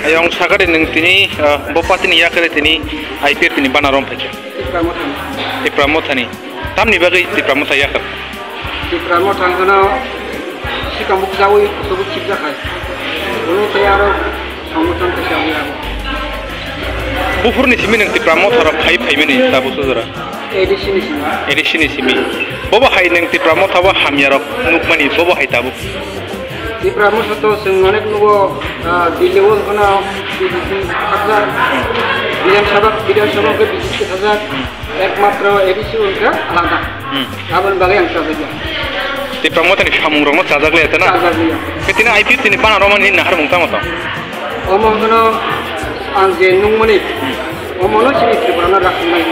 Ayong sakare neng tini bopati ni yakare tini IPF tini banarom pake. Di Pramotani. Tam ni bagai di Pramota yakar. Di Pramota kana si kamu jawi sebut cipta kai. Ulu tayaro samutan kejawi aku. Bufur ni simi neng di Pramota ram hai meni tabu sudara. Edisi ni simi. Bobo hai neng di Pramota wa hamyarok nukmani bobo hai tabu. Di Pramota to sengonek nugo di level kana di hazar বিধানসভা के 20,000 একমাত্র এডিসি উনকা আলাদা আবার বাগে আংটা দেয়া তে প্রমোতনি সামুং রমত সাজাগলে এতনা কেতিনা আইপি তিনি পানা রমানি নাহার মুংতা মত অমহন আনজে নুংমনি অমহন সিনি ত্রিপুরানা রাখনাই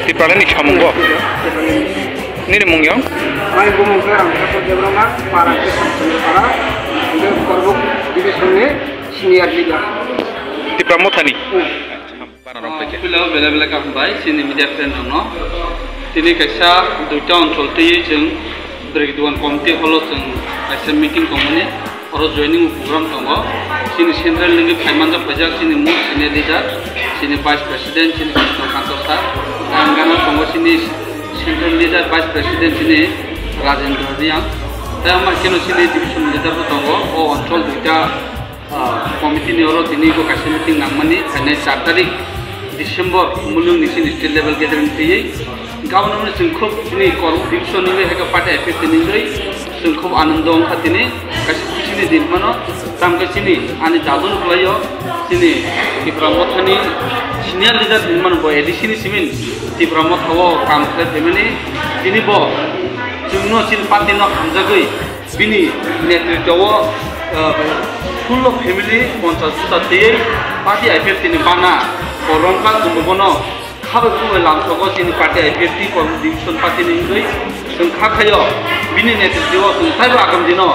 ত্রিপুরানি সামুংগ নিরে মুংয়ং মাই বুমুংকা আংটা তো দেবরমা পারাকে সামসুং পারা বে করব ডিভিশনে senior leader di Pramotani. Pulau bela-bela kampai sini media friend no. Tini kaisa duita oncol tiye jeng berkeduan komite holo jeng kaisa meeting komune oro joining program tongo. Sini central lingi paimanda pajak sini mu senior leader sini vice president sini kantosa angana tongo sini central leader vice president sini Rajendra Riang. Tama kino sini division leader tongo o oncol duita komite ni oro tini ko kasih meeting ngamani karena 4 tarik Desember mulung ni sini state level gathering tiye government sengkop ini korup division ni heka partai effect ni doi sengkop anandong khatini kasih sini din mano tam ke sini ani jadun kulayo sini di Pramothani senior leader din mano boy di sini simin di Pramothawo kam khle demani sini bo jungno sil patino hamjagoi bini netritwo full of family sponsor sutate party IPF tini bana korongka jumbono khabe ku lamsogo tini party IPF ti ko division party ni ngoi sung khakhayo bini netritwo sung taiba agam dino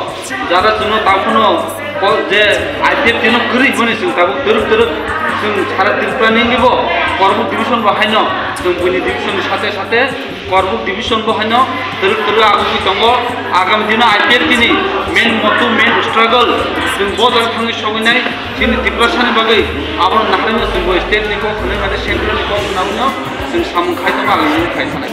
jara juno tapuno ko je IPF tino kuri boni sung tabu turuk sung sara tirpa ningibo korbuk division bahaino sung bini division sate korbuk division bahaino turuk agu ki tongo agam dino IPF tini main struggle sung bodal thangi soginai sini depression bagai abon nahrino sung state ni ko khone mane central ni ko namuno sung samung khai to agam khai thanai